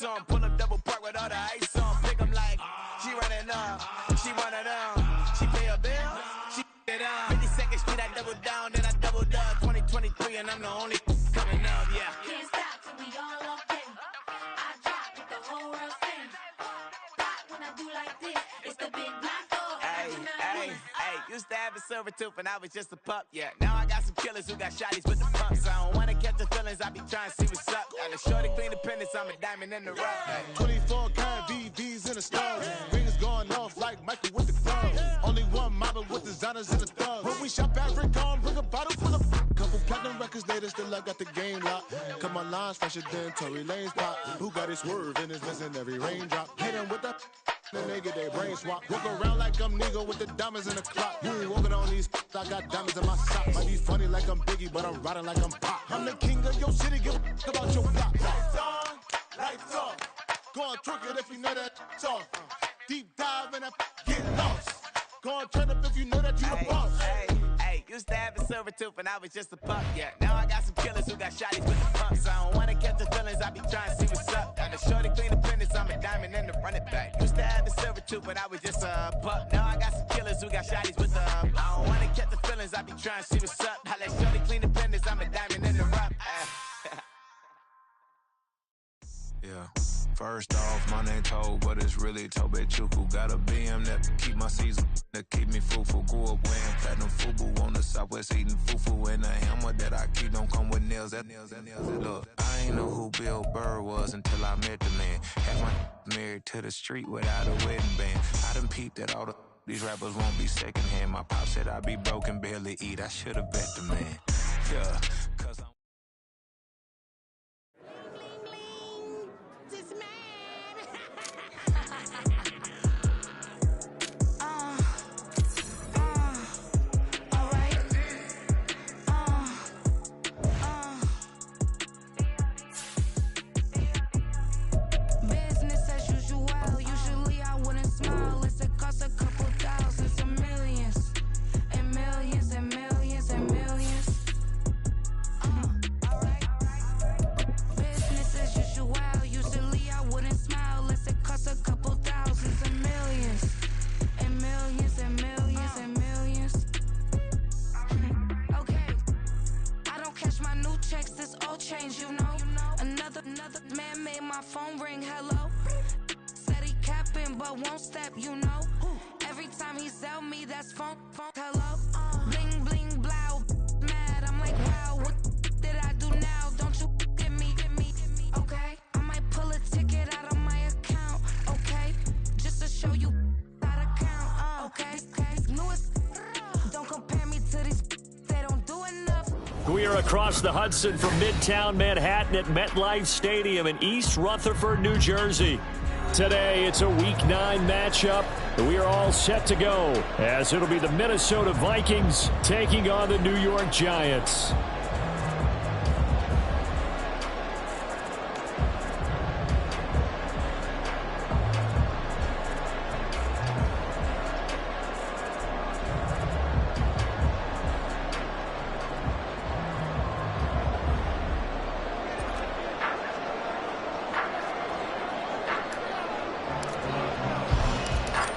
on. Pull up double park with all the ice on. Pick 'em like she running up, she running down. She pay her bills, she it up. 52nd Street, I double down, then I double up. 2023, and I'm the only coming up, yeah. Can't stop till we all okay. I drop with the whole world sing. Pop when I do like this, it's the big black door. Hey, used to have a silver tooth and I was just a pup, yeah. Now I got some killers who got shotties with the pumps. I don't wanna catch the feelings, I be trying to see what's up. Got a shorty clean the pendants, I'm a diamond in the rough. Hey. 24 karat VVs in the stars. Rings going off like Michael with the gloves. Only one model with designers in the thugs. When we shop at Rick on, bring a bottle full of couple platinum records later, still I got the game locked. Cut my lines fresher than Tory Lane's pop. Who got his swerve and is missing every raindrop. Hit him with the then they get their brain swap. Walk around like I'm nigga with the diamonds in the clock. You ain't walking on these, I got diamonds in my sock. Might be funny like I'm Biggie, but I'm riding like I'm Pop. I'm the king of your city, give a about your block. Lights on, lights off. Go on, twerk it if you know that it's off. Deep dive and get lost. Go on, turn up if you know that you the boss. Hey, used to have a silver tooth and I was just a pup, yeah. Now I got some killers who got shotties with the pumps. I don't wanna catch the feelings, I be trying to see what's up. Got a shorty clean the pendants, I'm a diamond in the running back. Used to have a silver tooth, but I was just a pup. Now I got some killers who got shotties with the I don't wanna catch the feelings, I be trying to see what's up. I let shorty clean the pendants, I'm a diamond in the rough. Yeah. First off, my name Toad, but it's really Tobe Chuku. Got a BM that keep my season, that keep me fruitful. Grew up wearing platinum FUBU on the Southwest eating fufu. And the hammer that I keep don't come with nails. Look, I ain't know who Bill Burr was until I met the man. Had my married to the street without a wedding band. I done peeped that all these rappers won't be secondhand. My pop said I'd be broke and barely eat. I should've bet the man. Yeah, cause I'm We are across the Hudson from Midtown Manhattan at MetLife Stadium in East Rutherford, New Jersey. Today, it's a Week 9 matchup. We are all set to go, as it'll be the Minnesota Vikings taking on the New York Giants.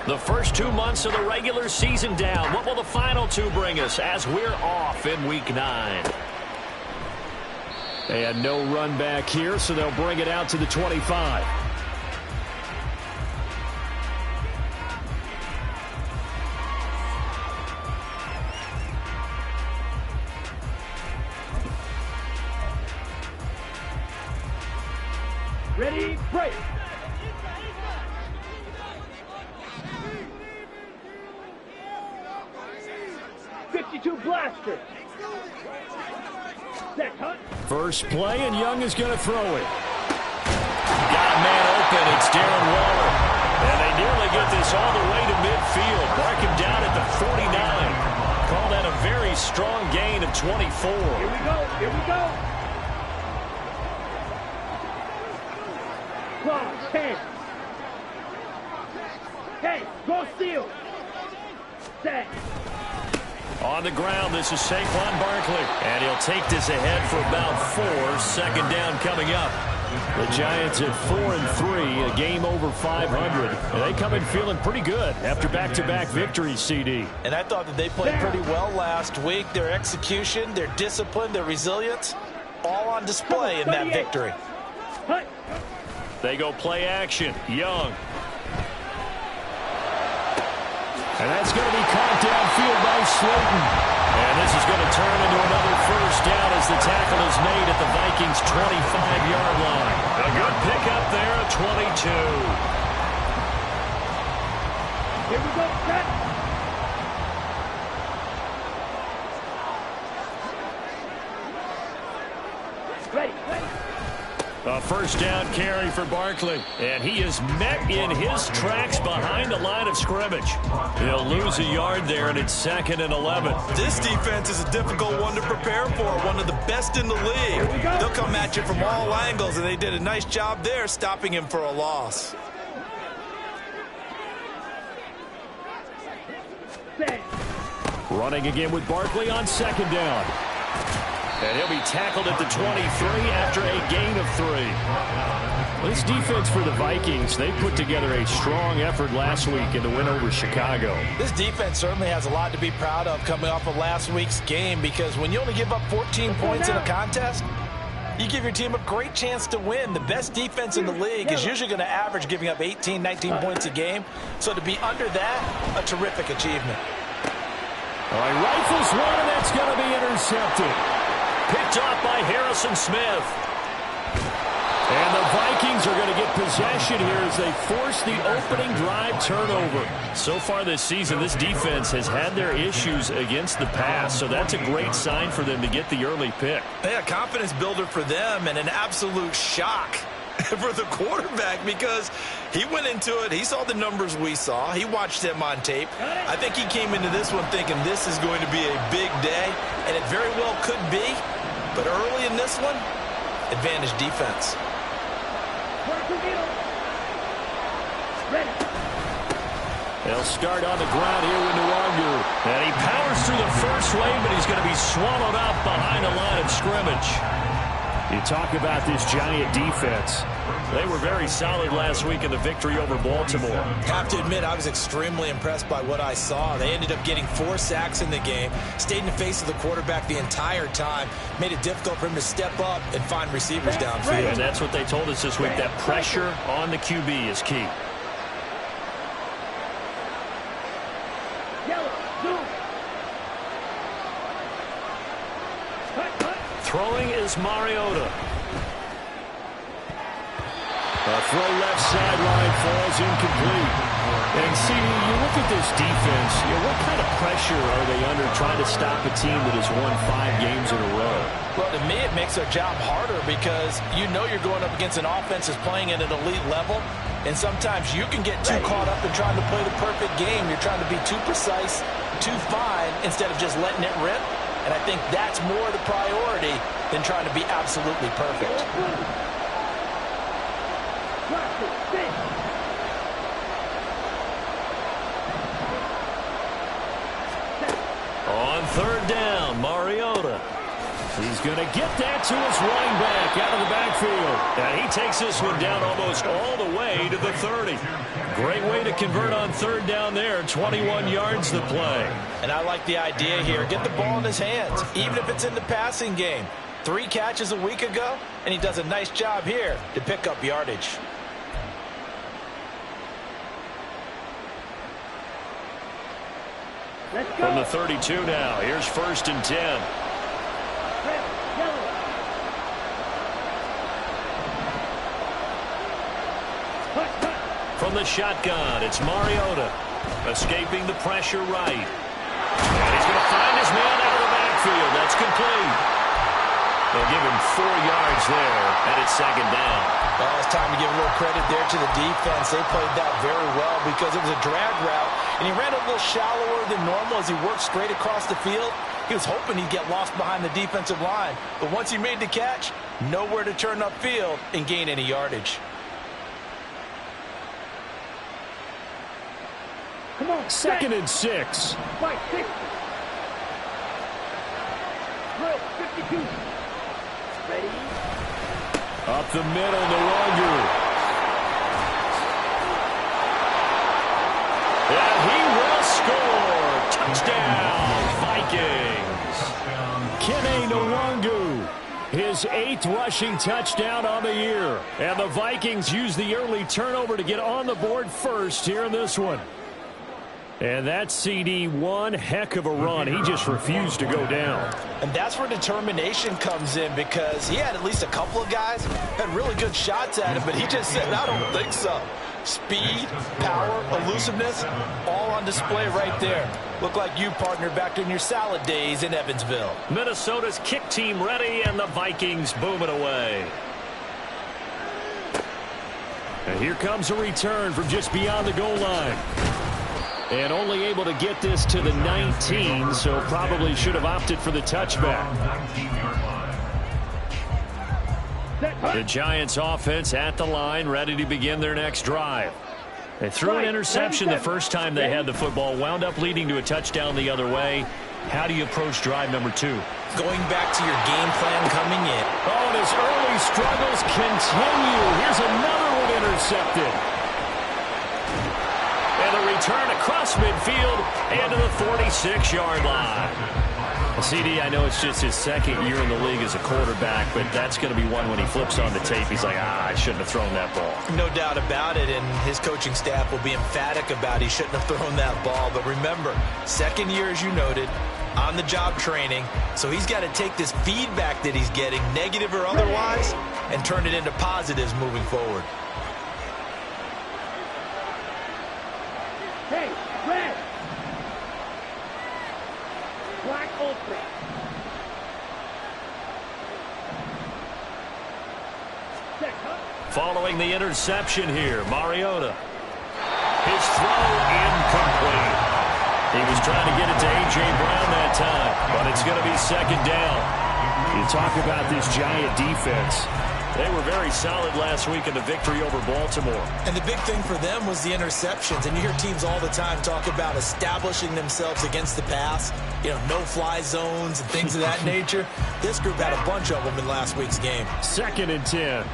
The first 2 months of the regular season down. What will the final 2 bring us as we're off in Week 9? And no run back here, so they'll bring it out to the 25. Ready, break. 52 blaster. Set, Hunt. First play, and Young is going to throw it. Got a man open. It's Darren Waller. And they nearly get this all the way to midfield. Mark him down at the 49. Call that a very strong gain of 24. Here we go. Here we go. Clock, 10. 10. Go steal. Set. On the ground, this is Saquon Barkley. And he'll take this ahead for about 4. Second down coming up. The Giants at 4-3, a game over 500. And they come in feeling pretty good after back-to-back victories, CD. And I thought that they played pretty well last week. Their execution, their discipline, their resilience, all on display in that victory. They go play action. Young. And that's going to be caught downfield by Slayton. And this is going to turn into another first down as the tackle is made at the Vikings' 25-yard line. A good pickup there at 22. Here we go, set. Ready. A first down carry for Barkley. And he is met in his tracks behind the line of scrimmage. He'll lose a yard there, and it's 2nd and 11. This defense is a difficult one to prepare for, one of the best in the league. They'll come at you from all angles, and they did a nice job there stopping him for a loss. Running again with Barkley on 2nd down. And he'll be tackled at the 23 after a gain of 3. This defense for the Vikings, they put together a strong effort last week in the win over Chicago. This defense certainly has a lot to be proud of coming off of last week's game, because when you only give up 14 points in a contest, you give your team a great chance to win. The best defense in the league is usually going to average giving up 18, 19 points a game. So to be under that, a terrific achievement. All right, rifles one, and that's going to be intercepted. Picked off by Harrison Smith. And the Vikings are going to get possession here as they force the opening drive turnover. So far this season, this defense has had their issues against the pass, so that's a great sign for them to get the early pick. Yeah, confidence builder for them, and an absolute shock for the quarterback, because he went into it, he saw the numbers we saw, he watched them on tape. I think he came into this one thinking this is going to be a big day, and it very well could be. But early in this one, advantage defense. They'll start on the ground here with Nwangu. And he powers through the first wave, but he's going to be swallowed up behind the line of scrimmage. You talk about this Giant defense. They were very solid last week in the victory over Baltimore. Have to admit, I was extremely impressed by what I saw. They ended up getting 4 sacks in the game, stayed in the face of the quarterback the entire time, made it difficult for him to step up and find receivers downfield. And that's what they told us this week, that pressure on the QB is key. Throwing is Mariota. A throw left sideline falls incomplete. And see, you look at this defense, what kind of pressure are they under trying to stop a team that has won 5 games in a row? Well, to me, it makes their job harder, because you know you're going up against an offense that's playing at an elite level, and sometimes you can get too caught up in trying to play the perfect game. You're trying to be too precise, too fine, instead of just letting it rip. And I think that's more the priority than trying to be absolutely perfect. On 3rd down, Mariota. He's going to get that to his running back out of the backfield. And he takes this one down almost all the way to the 30. Great way to convert on 3rd down there. 21 yards to play. And I like the idea here. Get the ball in his hands, even if it's in the passing game. 3 catches a week ago, and he does a nice job here to pick up yardage. From the 32 now, here's 1st and 10. From the shotgun, it's Mariota. Escaping the pressure right. And he's going to find his man out of the backfield. That's complete. They'll give him 4 yards there, and it's 2nd down. Well, it's time to give a little credit there to the defense. They played that very well, because it was a drag route, and he ran a little shallower than normal as he worked straight across the field. He was hoping he'd get lost behind the defensive line, but once he made the catch, nowhere to turn upfield and gain any yardage. Come on, 2nd and 6. Fight, 60. Drill, 52. Ready? Up the middle, Nwangu. And he will score. Touchdown, Vikings. Kene Nwangu, his 8th rushing touchdown on the year. And the Vikings use the early turnover to get on the board first here in this one. And that CD, one heck of a run. He just refused to go down. And that's where determination comes in, because he had at least a couple of guys had really good shots at him, but he just said, I don't think so. Speed, power, elusiveness, all on display right there. Look like you, partner, back in your salad days in Evansville. Minnesota's kick team ready, and the Vikings boom it away. And here comes a return from just beyond the goal line. And only able to get this to the 19, so probably should have opted for the touchback. The Giants offense at the line, ready to begin their next drive. They threw an interception the first time they had the football, wound up leading to a touchdown the other way. How do you approach drive number 2? Going back to your game plan coming in. Oh, and his early struggles continue. Here's another one intercepted. And a return across midfield and to the 46-yard line. CD, I know it's just his 2nd year in the league as a quarterback, but that's going to be one when he flips on the tape. He's like, I shouldn't have thrown that ball. No doubt about it, and his coaching staff will be emphatic about he shouldn't have thrown that ball. But remember, 2nd year, as you noted, on-the-job training, so he's got to take this feedback that he's getting, negative or otherwise, and turn it into positives moving forward. Hey, red. Black ultra. Following the interception here, Mariota. His throw incomplete. He was trying to get it to A.J. Brown that time, but it's going to be 2nd down. You talk about this Giant defense. They were very solid last week in the victory over Baltimore. And the big thing for them was the interceptions. And you hear teams all the time talk about establishing themselves against the pass, you know, no-fly zones and things of that nature. This group had a bunch of them in last week's game. 2nd and 10.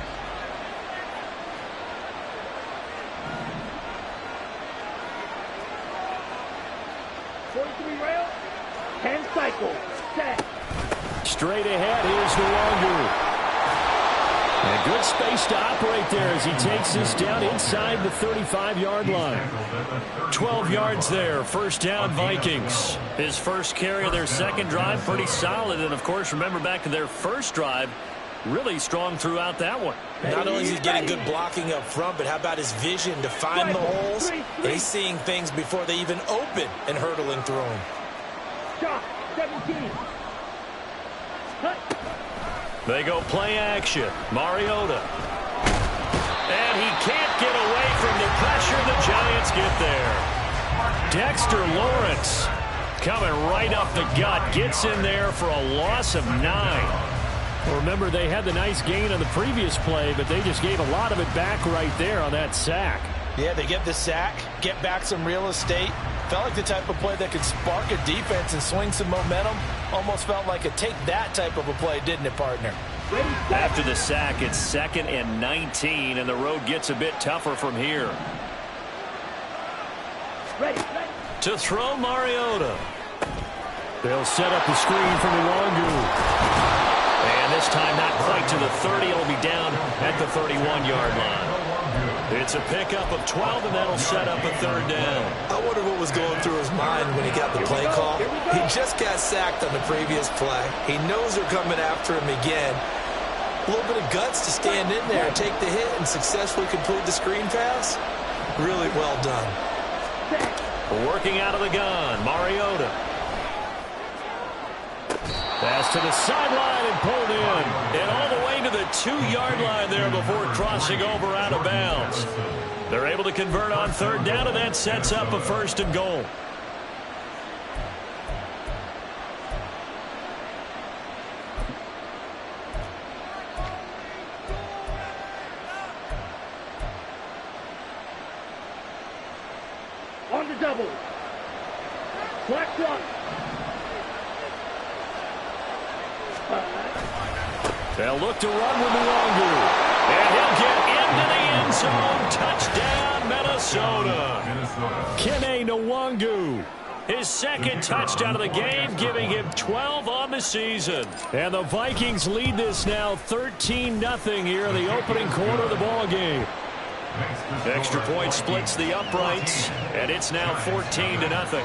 Rail, 10 cycles, set. Straight ahead, here's Nwangu. And good space to operate there as he takes this down inside the 35-yard line. 12 yards there, 1st down Vikings. His first carry of their 2nd drive, pretty solid. And, of course, remember back to their 1st drive, really strong throughout that one. Not only is he getting good blocking up front, but how about his vision to find the holes? And he's seeing things before they even open and hurdling through them. Shot, 17. Cut. They go play action. Mariota. And he can't get away from the pressure. The Giants get there. Dexter Lawrence coming right up the gut. Gets in there for a loss of 9. Well, remember, they had the nice gain on the previous play, but they just gave a lot of it back right there on that sack. Yeah, they get the sack, get back some real estate. Felt like the type of play that could spark a defense and swing some momentum. Almost felt like a take that type of a play, didn't it, partner? After the sack, it's 2nd and 19, and the road gets a bit tougher from here. Ready. To throw, Mariota. They'll set up the screen for Nwangu. And this time not quite to the 30. It'll be down at the 31-yard line. It's a pickup of 12, and that'll set up a 3rd down. I wonder what was going through his mind when he got the play call. He just got sacked on the previous play. He knows they're coming after him again. A little bit of guts to stand in there and take the hit and successfully complete the screen pass. Really well done. Working out of the gun, Mariota. Pass to the sideline and pulled in. And all the way to the 2-yard line there before crossing over out of bounds. They're able to convert on 3rd down, and that sets up a 1st and goal. On the double. Black one. They'll look to run with Nwangu. And he'll get into the end zone. Touchdown, Minnesota. Kene Nwangu. His second touchdown of the game, giving him 12 on the season. And the Vikings lead this now 13-0 here in the opening quarter of the ball game. Extra point splits the uprights, and it's now 14-0.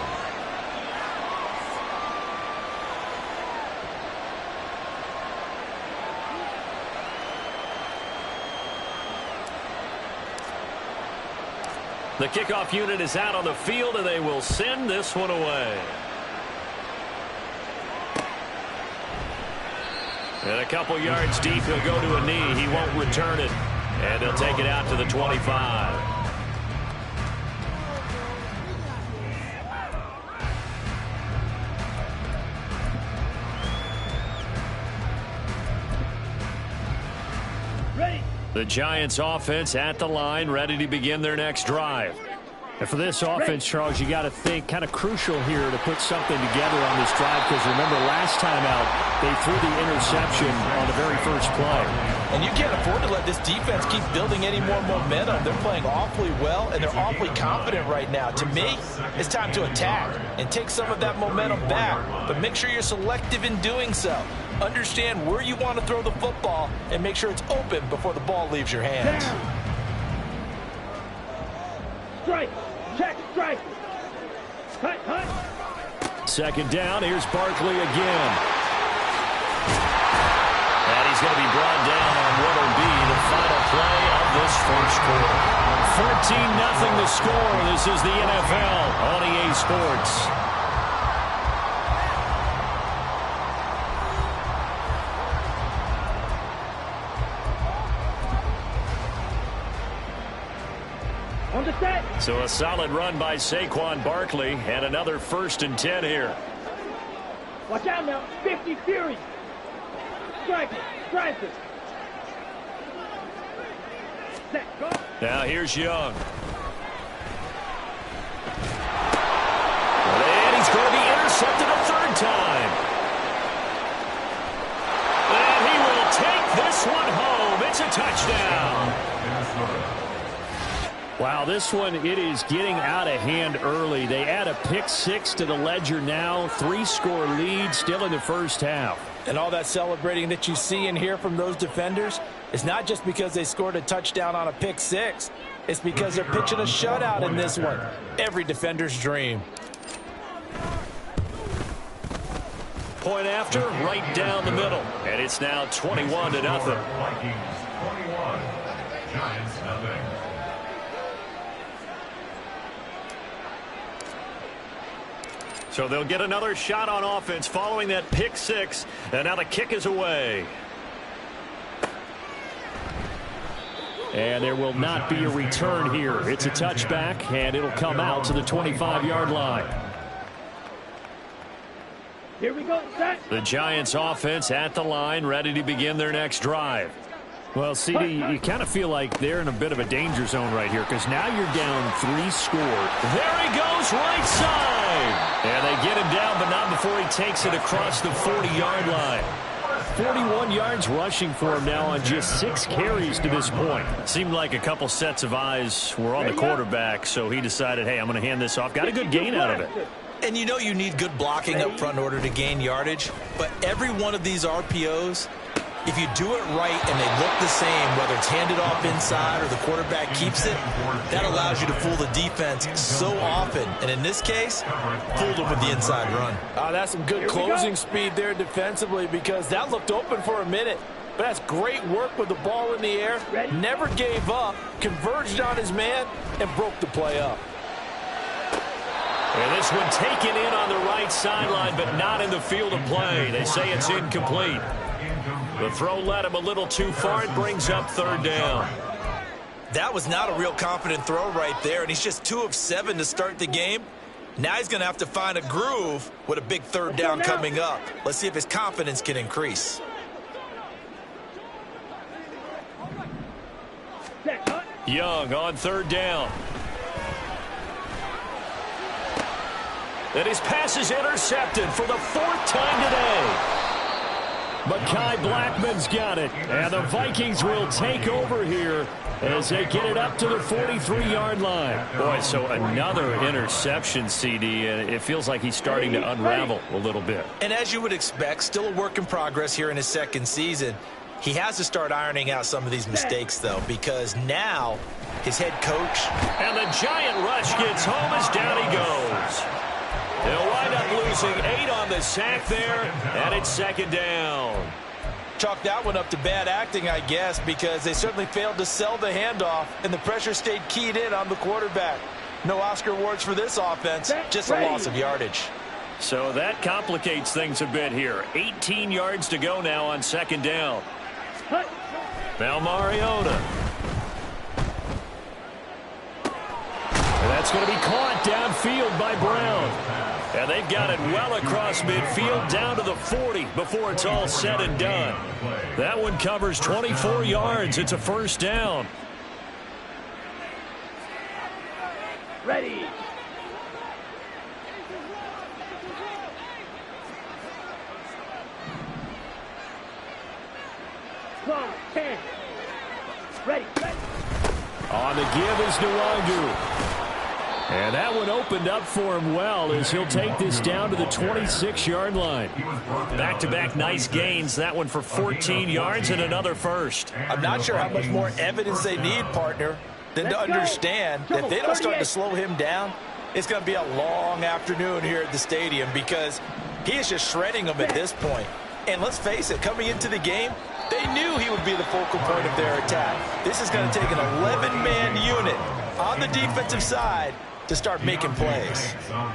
The kickoff unit is out on the field, and they will send this one away. And a couple yards deep, he'll go to a knee. He won't return it. And they'll take it out to the 25. The Giants offense at the line, ready to begin their next drive. And for this offense, Charles, you got to think kind of crucial here to put something together on this drive, because remember last time out, they threw the interception on the very first play. And you can't afford to let this defense keep building any more momentum. They're playing awfully well, and they're awfully confident right now. To me, it's time to attack and take some of that momentum back, but make sure you're selective in doing so. Understand where you want to throw the football and make sure it's open before the ball leaves your hands. Strike. Check. Strike. Hut. Second down. Here's Barkley again. And he's going to be brought down on what will be the final play of this first quarter. 14-0 the score. This is the NFL on EA Sports. So a solid run by Saquon Barkley, and another 1st and 10 here. Watch out now. 50 Fury. Strike it. Set, go. Now here's Young. And he's going to be intercepted a 3rd time. And he will take this one home. It's a touchdown. Wow, this one, it is getting out of hand early. They add a pick 6 to the ledger now. 3-score lead still in the first half. And all that celebrating that you see and hear from those defenders is not just because they scored a touchdown on a pick 6. It's because they're pitching a shutout in this one. Every defender's dream. Point after, right down the middle. And it's now 21-0. Vikings 21, Giants nothing. So they'll get another shot on offense following that pick 6. And now the kick is away. And there will not be a return here. It's a touchback, and it'll come out to the 25-yard line. Here we go, set. The Giants offense at the line, ready to begin their next drive. Well, CD, you kind of feel like they're in a bit of a danger zone right here, because now you're down 3 score. There he goes, right side. And they get him down, but not before he takes it across the 40-yard line. 41 yards rushing for him now on just 6 carries to this point. Seemed like a couple sets of eyes were on the quarterback, so he decided, hey, I'm going to hand this off. Got a good gain out of it. And you know you need good blocking up front in order to gain yardage, but every one of these RPOs, if you do it right and they look the same, whether it's handed off inside or the quarterback keeps it, that allows you to fool the defense so often. And in this case, fooled them with the inside run. That's some good closing speed there defensively, because that looked open for a minute. But that's great work with the ball in the air. Never gave up, converged on his man, and broke the play up. And this one taken in on the right sideline, but not in the field of play. They say it's incomplete. The throw led him a little too far. It brings up 3rd down. That was not a real confident throw right there, and he's just 2 of 7 to start the game. Now he's going to have to find a groove with a big 3rd down coming up. Let's see if his confidence can increase. Young on 3rd down. And his pass is intercepted for the 4th time today. Mekhi Blackman's got it. And the Vikings will take over here as they get it up to the 43-yard line. Boy, so another interception, CD, and it feels like he's starting to unravel a little bit. And as you would expect, still a work in progress here in his second season. He has to start ironing out some of these mistakes, though, because now his head coach. And the giant rush gets home as down he goes. They'll wind up losing 8 on the sack there, and it's second down. Chalk that one up to bad acting, I guess, because they certainly failed to sell the handoff, and the pressure stayed keyed in on the quarterback. No Oscar awards for this offense, just a loss of yardage. So that complicates things a bit here. 18 yards to go now on second down. Now Mariota. And that's going to be caught downfield by Brown. And they've got it well across midfield down to the 40 before it's all said and done. That one covers 24 yards. It's a first down. Ready. Clock, 10. Ready. On the give is Nwangu. And that one opened up for him well as he'll take this down to the 26-yard line. Back-to-back nice gains. That one for 14 yards and another first. I'm not sure how much more evidence they need, partner, than to understand that if they don't start to slow him down, it's going to be a long afternoon here at the stadium because he is just shredding them at this point. And let's face it, coming into the game, they knew he would be the focal point of their attack. This is going to take an 11-man unit on the defensive side to start making plays.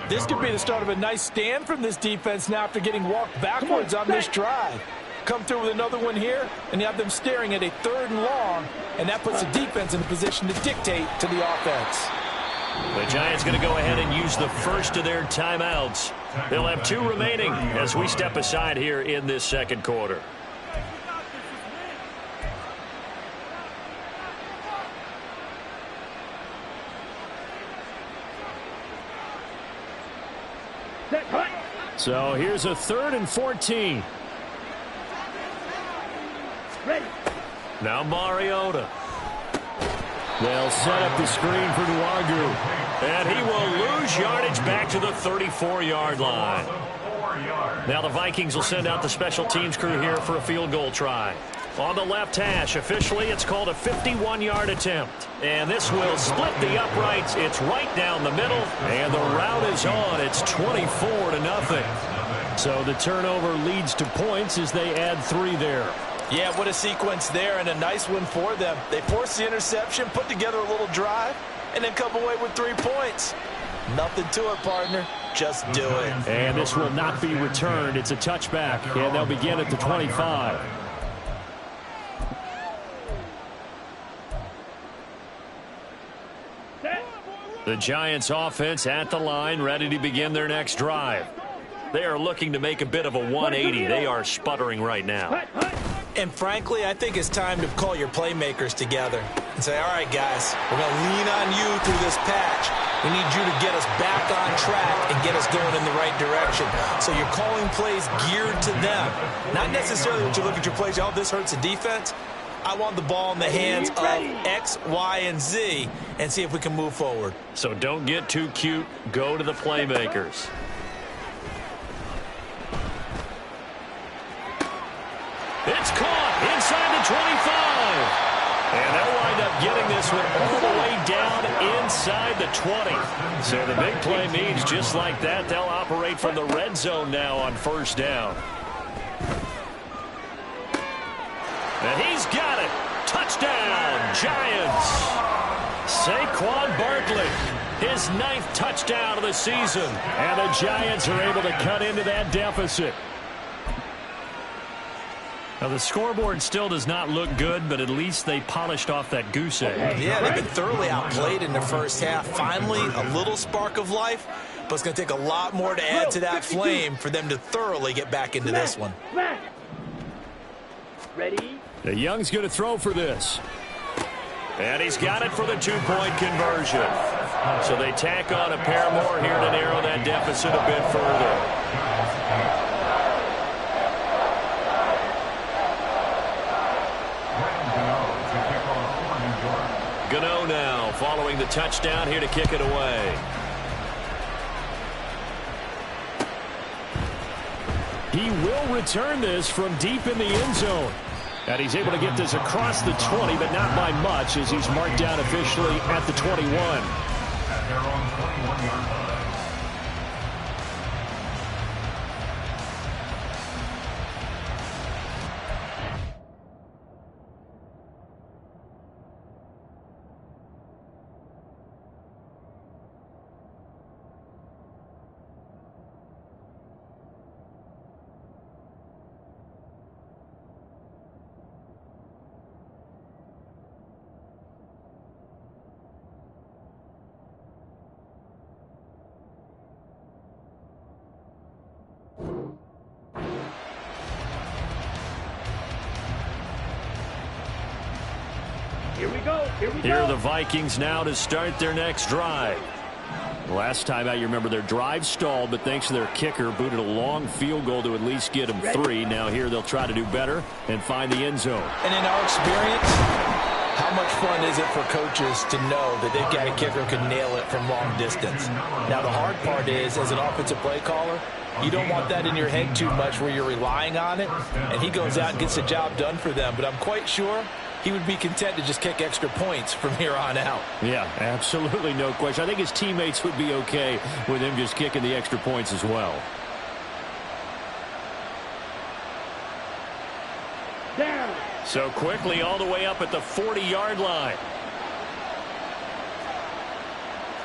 This could be the start of a nice stand from this defense now after getting walked backwards on this drive. Come through with another one here, and you have them staring at a 3rd and long, and that puts the defense in a position to dictate to the offense. The Giants going to go ahead and use the first of their timeouts. They'll have 2 remaining as we step aside here in this second quarter. So here's a 3rd and 14. Ready. Now Mariota. They'll set up the screen for Nwangu. And he will lose yardage back to the 34-yard line. Now the Vikings will send out the special teams crew here for a field goal try. On the left hash, officially it's called a 51-yard attempt. And this will split the uprights. It's right down the middle. And the route is on. It's 24-0. So the turnover leads to points as they add 3 there. Yeah, what a sequence there, and a nice one for them. They forced the interception, put together a little drive, and then come away with 3 points. Nothing to it, partner. Just do it. And this will not be returned. It's a touchback, and they'll begin at the 25. The Giants offense at the line, ready to begin their next drive. They are looking to make a bit of a 180. They are sputtering right now. And frankly, I think it's time to call your playmakers together and say, all right, guys, we're going to lean on you through this patch. We need you to get us back on track and get us going in the right direction. So you're calling plays geared to them. Not necessarily when you look at your plays, oh, this hurts the defense. I want the ball in the hands of X, Y, and Z and see if we can move forward. So don't get too cute. Go to the playmakers. It's caught inside the 25. And they'll wind up getting this one all the way down inside the 20. So the big play means just like that, they'll operate from the red zone now on first down. And he's got it. Touchdown, Giants. Saquon Barkley, his 9th touchdown of the season. And the Giants are able to cut into that deficit. Now, the scoreboard still does not look good, but at least they polished off that goose egg. Yeah, they've been thoroughly outplayed in the first half. Finally, a little spark of life, but it's going to take a lot more to add to that flame for them to thoroughly get back into this one. Ready. The Young's going to throw for this. And he's got it for the 2-point conversion. So they tack on a pair more here to narrow that deficit a bit further. throwing the touchdown here to kick it away. He will return this from deep in the end zone. And he's able to get this across the 20, but not by much, as he's marked down officially at the 21. At their own 21-yard line. Here are the Vikings now to start their next drive. Last time out, you remember their drive stalled, but thanks to their kicker, booted a long field goal to at least get them 3. Now here they'll try to do better and find the end zone. And in our experience, how much fun is it for coaches to know that they've got a kicker who can nail it from long distance? Now the hard part is, as an offensive play caller, you don't want that in your head too much where you're relying on it, and he goes out and gets the job done for them. But I'm quite sure he would be content to just kick extra points from here on out. Yeah, absolutely no question. I think his teammates would be okay with him just kicking the extra points as well. Down. So quickly all the way up at the 40-yard line.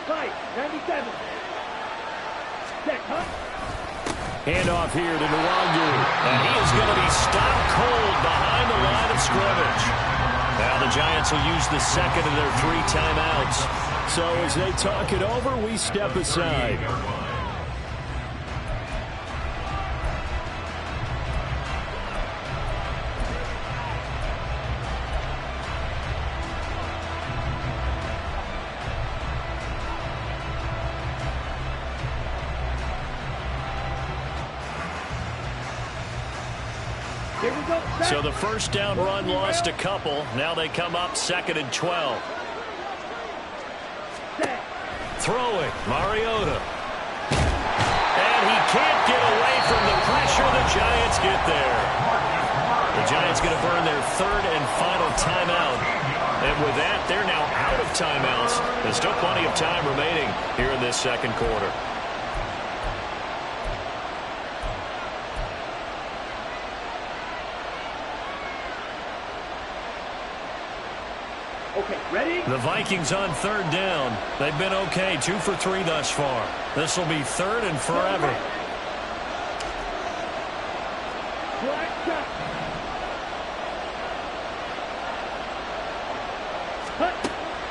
Fight, 97. Set, huh? Handoff here to Nwangu. And he is going to be stopped cold behind the line of scrimmage. Now the Giants will use the second of their 3 timeouts. So as they talk it over, we step aside. So the first down run lost a couple. Now they come up 2nd and 12. Throwing, Mariota. And he can't get away from the pressure. The Giants get there. The Giants going to burn their 3rd and final timeout. And with that, they're now out of timeouts. There's still plenty of time remaining here in this second quarter. Okay, ready? The Vikings on 3rd down. They've been okay, 2 for 3 thus far. This will be 3rd and forever.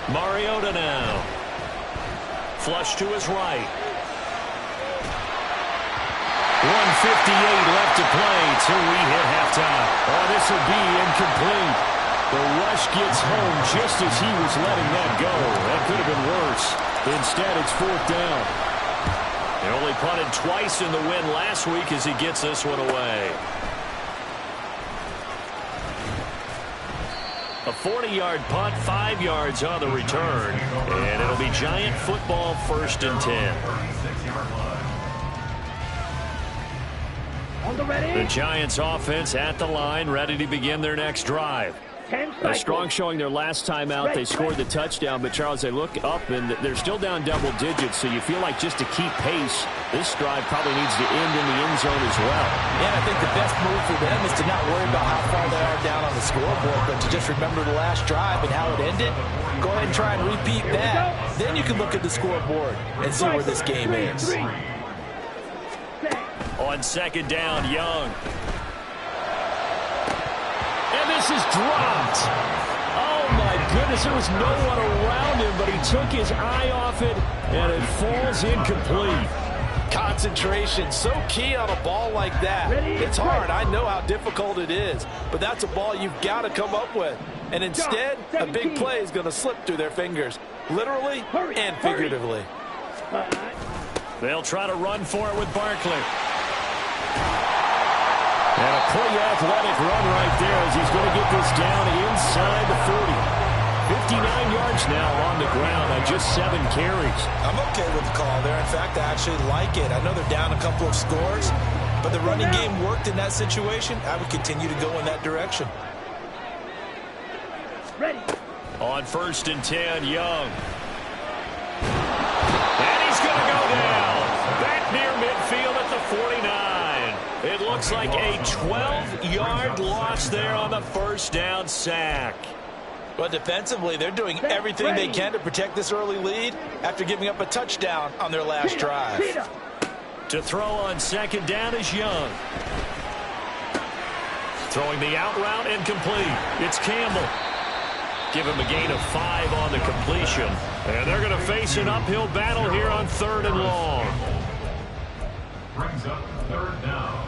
Mariota now. Flush to his right. 1:58 left to play till we hit halftime. Oh, this will be incomplete. The rush gets home just as he was letting that go. That could have been worse. Instead, it's 4th down. They only punted twice in the win last week as he gets this one away. A 40-yard punt, 5 yards on the return. And it'll be Giant football, 1st and 10. On the ready. The Giants offense at the line, ready to begin their next drive. A strong showing their last time out. They scored the touchdown, but Charles, they look up and they're still down double digits, so you feel like just to keep pace, this drive probably needs to end in the end zone as well. Yeah, I think the best move for them is to not worry about how far they are down on the scoreboard, but to just remember the last drive and how it ended. Go ahead and try and repeat that. Then you can look at the scoreboard and see where this game is. On 2nd down, Young. This is dropped. Oh, my goodness. There was no one around him, but he took his eye off it, and it falls incomplete. Concentration, so key on a ball like that. It's hard. I know how difficult it is, but that's a ball you've got to come up with. And instead, a big play is going to slip through their fingers, literally and figuratively. They'll try to run for it with Barkley. And a pretty athletic run right there as he's going to get this down inside the 40. 59 yards now on the ground on just 7 carries. I'm okay with the call there. In fact, I actually like it. I know they're down a couple of scores, but the running game worked in that situation. I would continue to go in that direction. Ready. On 1st and 10, Young. And he's going to go down. Back near midfield at the 49. It looks like a 12-yard loss there on the first down sack. But defensively, they're doing everything they can to protect this early lead after giving up a touchdown on their last drive. To throw on 2nd down is Young. Throwing the out route and complete. It's Campbell. Give him a gain of 5 on the completion. And they're going to face an uphill battle here on 3rd and long. Brings up 3rd down.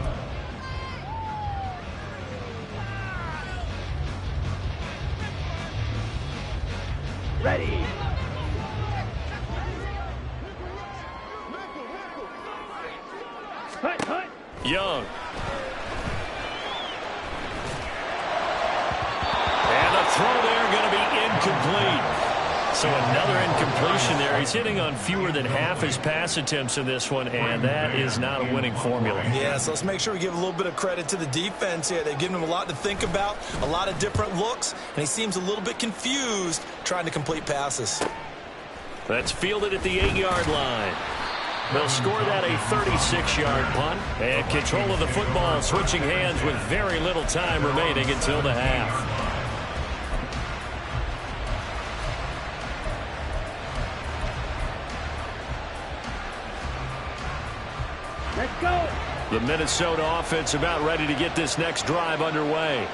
Ready. Hunt, hunt. Young. And the throw there going to be incomplete. So another incompletion there. He's hitting on fewer than half his pass attempts in this one, and that is not a winning formula. Yeah, so let's make sure we give a little bit of credit to the defense here. They've given him a lot to think about, a lot of different looks, and he seems a little bit confused trying to complete passes. That's fielded at the 8-yard line. They'll score that a 36-yard punt, and control of the football switching hands with very little time remaining until the half. Let's go. The Minnesota offense about ready to get this next drive underway.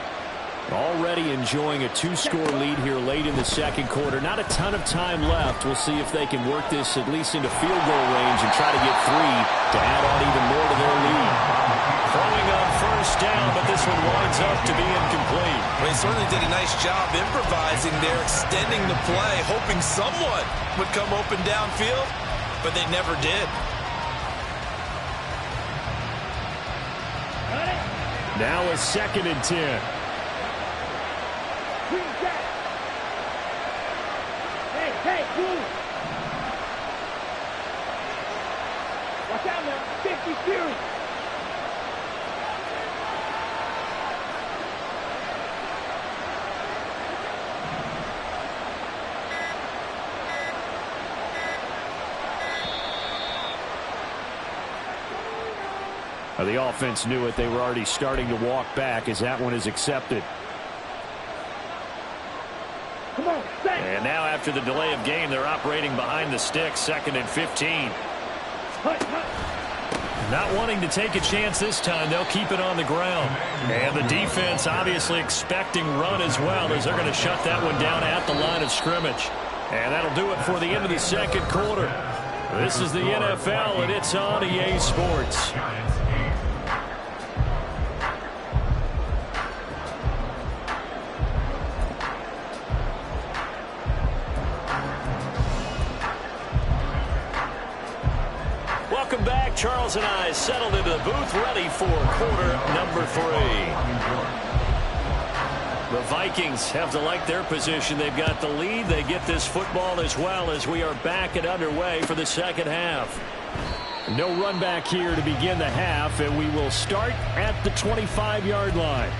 Already enjoying a 2-score lead here late in the 2nd quarter. Not a ton of time left. We'll see if they can work this at least into field goal range and try to get 3 to add on even more to their lead. Throwing on 1st down, but this one winds up to be incomplete. Well, he certainly did a nice job improvising there, extending the play, hoping someone would come open downfield, but they never did. Now a 2nd and 10. Hey, move. Watch out now. 50 Fury. The offense knew it. They were already starting to walk back as that one is accepted. Come on, stay. And now after the delay of game, they're operating behind the sticks, 2nd and 15. Hunt, hunt. Not wanting to take a chance this time, they'll keep it on the ground. And the defense obviously expecting run as well, as they're going to shut that one down at the line of scrimmage. And that'll do it for the end of the 2nd quarter. This is the NFL, and it's on EA Sports. Welcome back. Charles and I settled into the booth, ready for quarter number 3. The Vikings have to like their position. They've got the lead. They get this football as well as we are back and underway for the 2nd half. No run back here to begin the half, and we will start at the 25-yard line.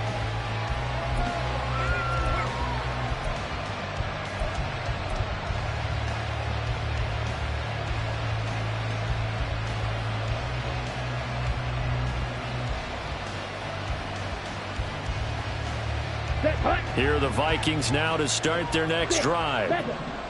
Here are the Vikings now to start their next drive.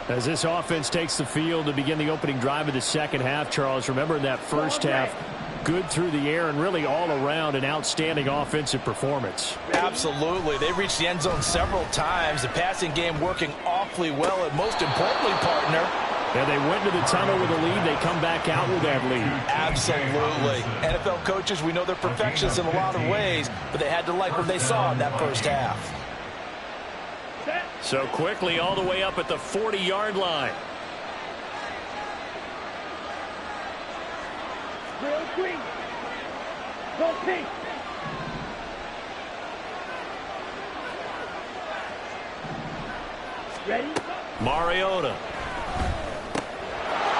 As this offense takes the field to begin the opening drive of the 2nd half, Charles, remember in that first half, good through the air and really all around an outstanding offensive performance. Absolutely. They reached the end zone several times. The passing game working awfully well, and most importantly, partner, and they went to the tunnel with a lead. They come back out with that lead. Absolutely. NFL coaches, we know they're perfectionists in a lot of ways, but they had to like what they saw in that first half. So quickly all the way up at the 40-yard line. Real green. Go pink. Ready? Mariota.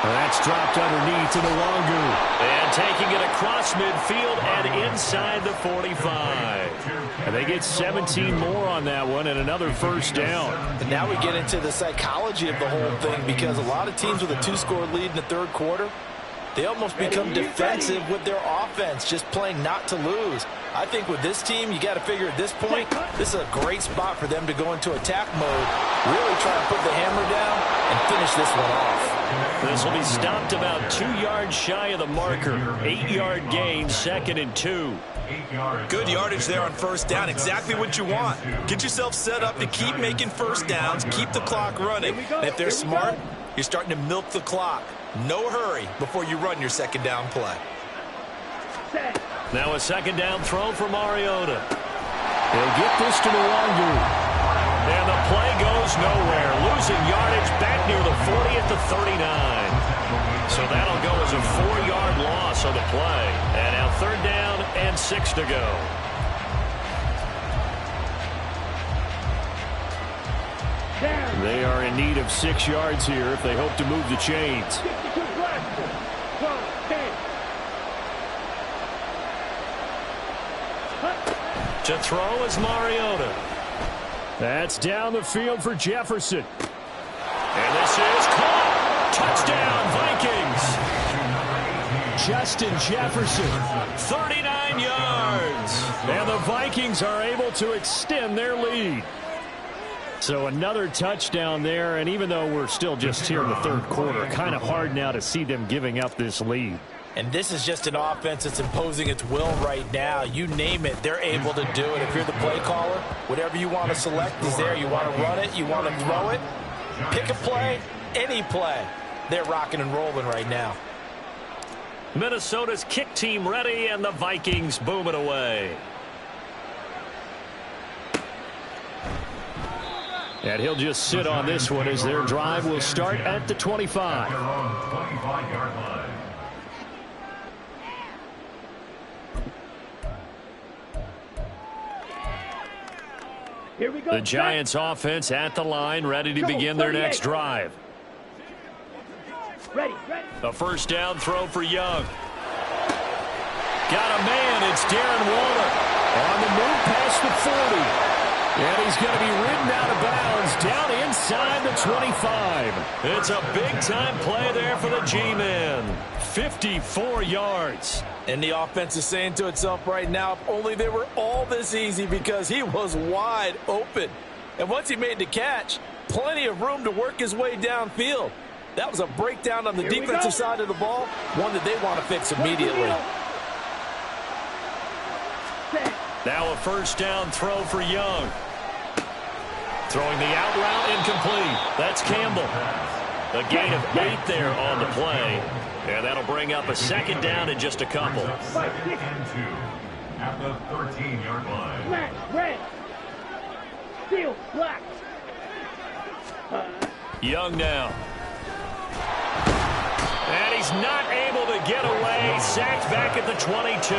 That's dropped underneath to Nwangu. And taking it across midfield and inside the 45. And they get 17 more on that one and another first down. And now we get into the psychology of the whole thing, because a lot of teams with a 2-score lead in the third quarter, they almost become defensive with their offense, just playing not to lose. I think with this team, you got to figure at this point, this is a great spot for them to go into attack mode, really try and put the hammer down and finish this one off. This will be stopped about 2 yards shy of the marker. 8-yard gain, 2nd and 2. Good yardage there on first down. Exactly what you want. Get yourself set up to keep making first downs, keep the clock running. And if they're smart, you're starting to milk the clock. No hurry before you run your second down play. Now a second down throw for Mariota. They'll get this to Nwangu. And the play goes nowhere. Losing yardage back near the 40 at the 39. So that'll go as a 4-yard loss on the play. And now 3rd down and 6 to go. They are in need of 6 yards here if they hope to move the chains. To throw is Mariota. That's down the field for Jefferson. And this is caught. Touchdown, Vikings. Justin Jefferson, 39 yards. And the Vikings are able to extend their lead. So another touchdown there, and even though we're still just here in the third quarter, kind of hard now to see them giving up this lead. And this is just an offense that's imposing its will right now. You name it, they're able to do it. If you're the play caller, whatever you want to select is there. You want to run it, you want to throw it, pick a play, any play. They're rocking and rolling right now. Minnesota's kick team ready, and the Vikings boom it away. And he'll just sit on this one as their drive will start at the 25. Here we go. The Giants offense at the line, ready to begin their next drive. Ready. A first down throw for Young. Got a man, it's Darren Waller. On the move past the 40. And he's going to be ridden out of bounds down inside the 25. It's a big-time play there for the G-Men. 54 yards. And the offense is saying to itself right now, if only they were all this easy, because he was wide open. And once he made the catch, plenty of room to work his way downfield. That was a breakdown on the defensive side of the ball, one that they want to fix immediately. Now a first down throw for Young. Throwing the out route incomplete. That's Campbell. A gain of 8 there on the play. And that'll bring up a second down in just a couple. 2nd and 2 at the 13-yard line. Black, red. Steel, black. Young now. And he's not able to get away. Sacked back at the 22.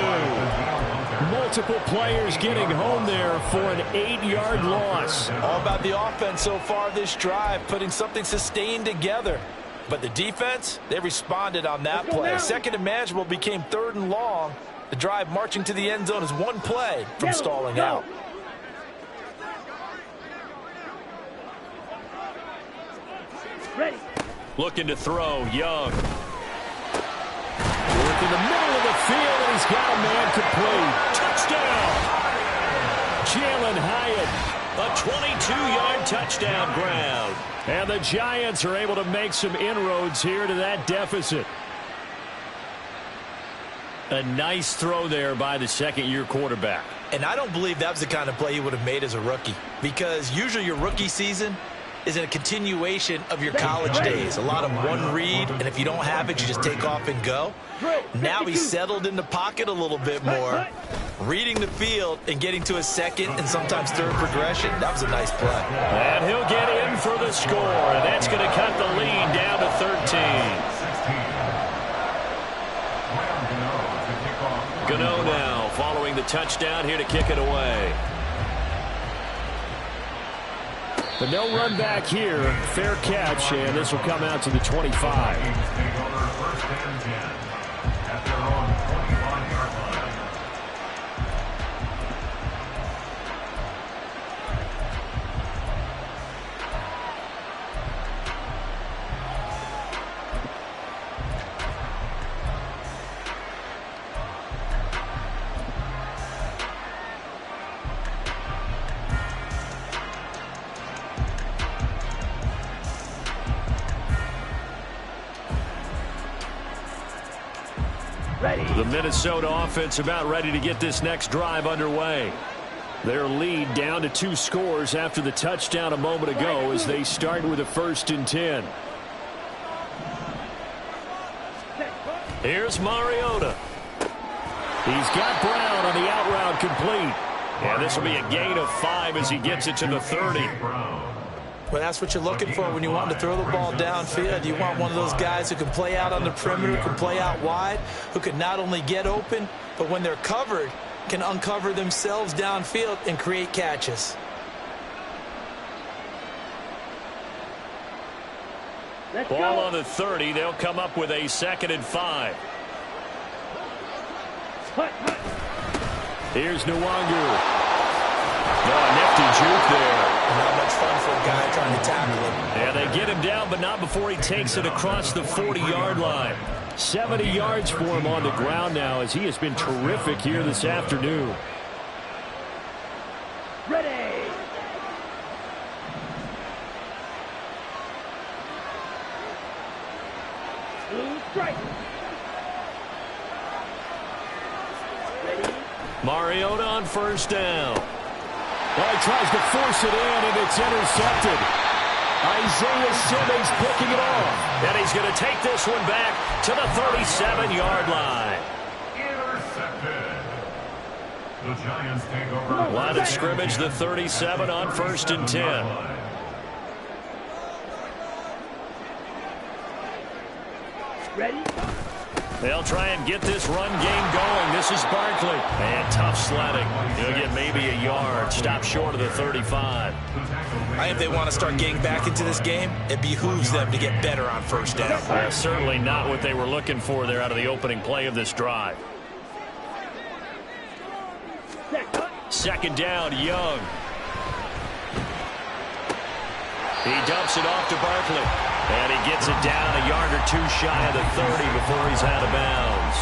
Multiple players getting home there for an 8-yard loss. All about the offense so far this drive, putting something sustained together. But the defense, they responded on that play. Second and manageable became 3rd and long. The drive marching to the end zone is one play from stalling out. Ready. Looking to throw, Young. Work in the middle of the field, and he's got a man complete. Touchdown! Jalen Hyatt, a 22-yard touchdown grab. And the Giants are able to make some inroads here to that deficit. A nice throw there by the second-year quarterback. And I don't believe that was the kind of play he would have made as a rookie, because usually your rookie season is in a continuation of your college days. A lot of one read, and if you don't have it, you just take off and go. Now he's settled in the pocket a little bit more, reading the field and getting to a second and sometimes third progression. That was a nice play. And he'll get in for the score, and that's going to cut the lead down to 13. Gano now following the touchdown here to kick it away. But no run back here. Fair catch, and this will come out to the 25. Take over first and 10 at their own 25-yard line. The Minnesota offense about ready to get this next drive underway. Their lead down to 2 scores after the touchdown a moment ago as they start with a 1st and 10. Here's Mariota. He's got Brown on the out route complete. And this will be a gain of 5 as he gets it to the 30. Well, that's what you're looking for when you want to throw the ball downfield. You want one of those guys who can play out on the perimeter, can play out wide, who can not only get open, but when they're covered, can uncover themselves downfield and create catches. Ball on the 30. They'll come up with a 2nd and 5. Here's Nwangu. Oh, nifty juke there. Not much fun for a guy trying to tackle him. And they get him down, but not before he takes it across the 40-yard line. 70 yards for him on the ground now as he has been terrific here this afternoon. Ready. Blue strike. Ready. Mariota on 1st down. Well, he tries to force it in, and it's intercepted. Isaiah Simmons picking it off. And he's going to take this one back to the 37-yard line. Intercepted. The Giants take over. Line of scrimmage, the 37 on 1st and 10. Ready. They'll try and get this run game going. This is Barkley. And tough sledding. He'll get maybe a yard. Stop short of the 35. I think if they want to start getting back into this game, it behooves them to get better on 1st down. Certainly not what they were looking for there out of the opening play of this drive. 2nd down, Young. He dumps it off to Barkley. And he gets it down a yard or 2 shy of the 30 before he's out of bounds.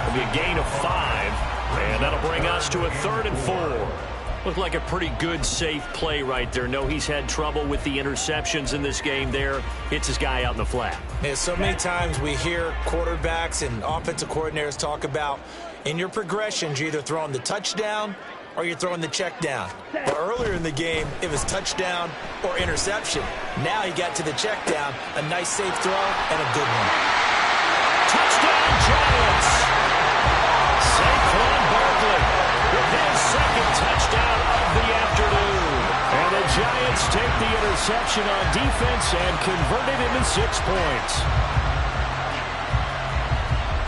It'll be a gain of 5. And that'll bring us to a 3rd and 4. Looked like a pretty good, safe play right there. No, he's had trouble with the interceptions in this game there. Hits his guy out in the flat. Yeah, so many times we hear quarterbacks and offensive coordinators talk about in your progressions, you're either throwing the touchdown or you're throwing the check down. Well, earlier in the game, it was touchdown or interception. Now he got to the check down, a nice safe throw, and a good one. Touchdown, Giants! Saquon Barkley with his 2nd touchdown of the afternoon. And the Giants take the interception on defense and convert it into 6 points.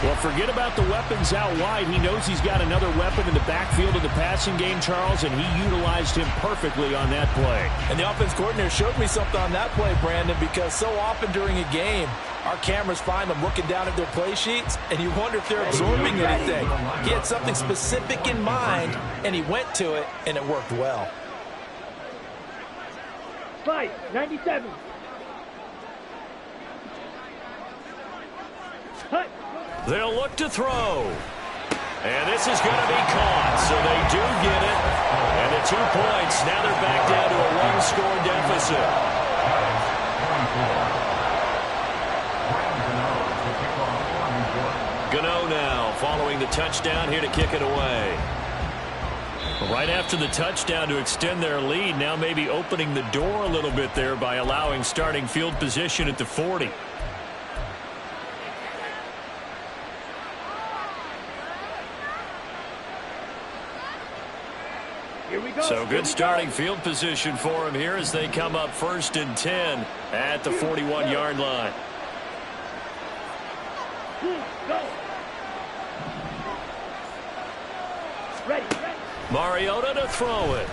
Well, forget about the weapons out wide. He knows he's got another weapon in the backfield of the passing game, Charles, and he utilized him perfectly on that play. And the offense coordinator showed me something on that play, Brandon, because so often during a game, our cameras find them looking down at their play sheets, and you wonder if they're absorbing anything. He had something specific in mind, and he went to it, and it worked well. Fight. 97. Hut. They'll look to throw. And this is going to be caught, so they do get it. And the 2 points, now they're back down to a 1-score deficit. Gano now following the touchdown here to kick it away. Right after the touchdown to extend their lead, now maybe opening the door a little bit there by allowing starting field position at the 40. So good starting field position for him here as they come up 1st and 10 at the 41-yard line. Go. Ready. Mariota to throw it.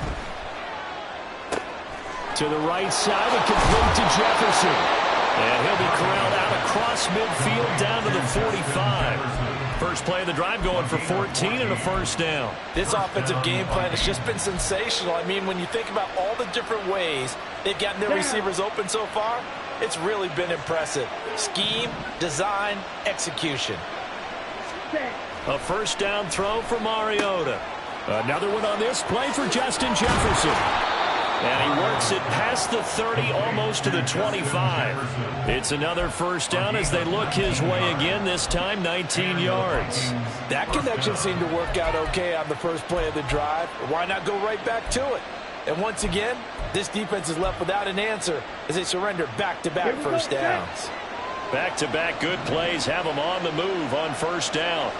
To the right side and complete to Jefferson. And he'll be corralled out across midfield down to the 45. First play of the drive going for 14 and a first down. This offensive game plan has just been sensational. I mean, when you think about all the different ways they've gotten their receivers open so far, it's really been impressive. Scheme, design, execution. A first down throw for Mariota. Another one on this play for Justin Jefferson. And he works it past the 30, almost to the 25. It's another first down as they look his way again, this time 19 yards. That connection seemed to work out okay on the first play of the drive. Why not go right back to it? And once again, this defense is left without an answer as they surrender back-to-back first downs. Back-to-back good plays have them on the move on first down.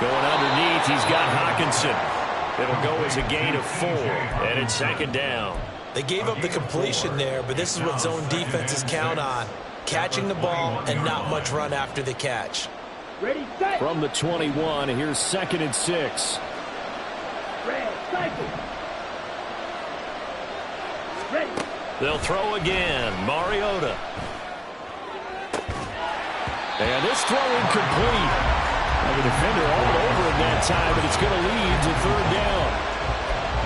Going underneath, he's got Hawkinson. It'll go as a gain of 4, and it's second down. They gave up the completion there, but this is what zone defenses count on. Catching the ball and not much run after the catch. Ready, set. From the 21, here's 2nd and 6. Red, cycle. Ready. They'll throw again. Mariota. And this throw incomplete. The defender all over him that time, but it's going to lead to third down.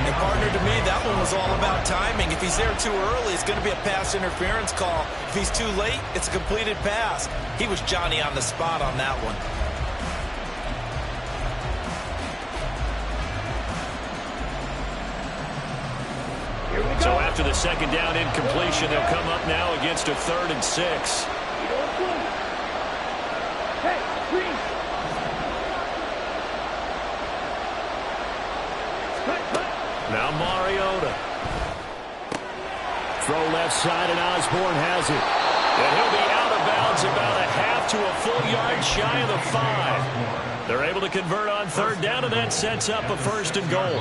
And partner, to me, that one was all about timing. If he's there too early, it's going to be a pass interference call. If he's too late, it's a completed pass. He was Johnny on the spot on that one. So after the second down incompletion, they'll come up now against a 3rd and 6. Hey, green. Now Mariota. Throw left side, and Osborne has it. And he'll be out of bounds about a half to a full yard shy of the 5. They're able to convert on third down, and that sets up a 1st and goal.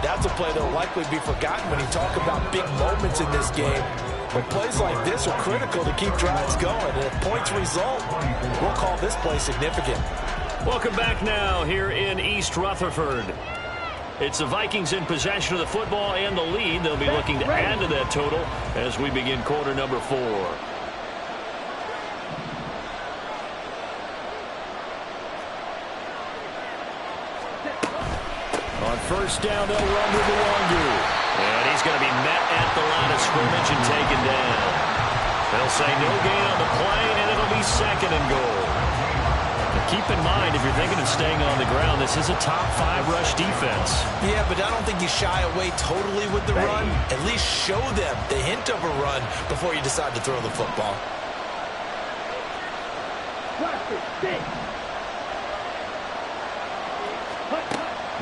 That's a play that will likely be forgotten when you talk about big moments in this game. But plays like this are critical to keep drives going. And if points result, we'll call this play significant. Welcome back now here in East Rutherford. It's the Vikings in possession of the football and the lead. They'll be looking to add to that total as we begin quarter number 4. On first down, they'll run to Luongo. And he's going to be met at the line of scrimmage and taken down. They'll say no gain on the play, and it'll be 2nd and goal. Keep in mind, if you're thinking of staying on the ground, this is a top 5 rush defense. Yeah, but I don't think you shy away totally with the run. At least show them the hint of a run before you decide to throw the football.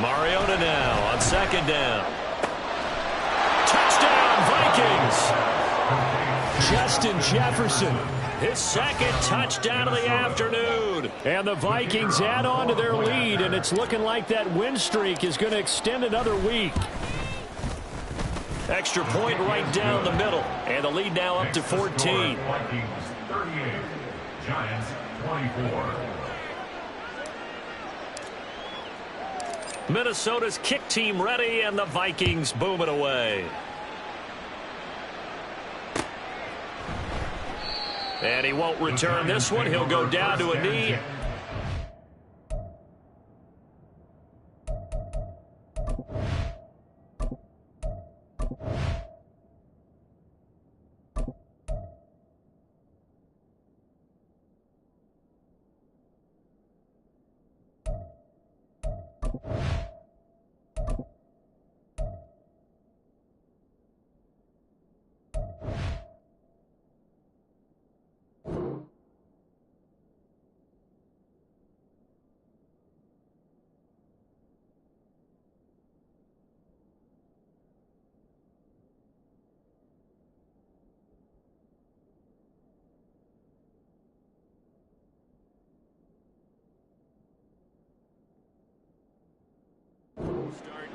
Mariota now on 2nd down. Touchdown, Vikings! Justin Jefferson. His 2nd touchdown of the afternoon. And the Vikings add on to their lead, and it's looking like that win streak is going to extend another week. Extra point right down the middle, and the lead now up to 14. Vikings 38, Giants 24. Minnesota's kick team ready, and the Vikings boom it away. And he won't return this one. He'll go down to a knee.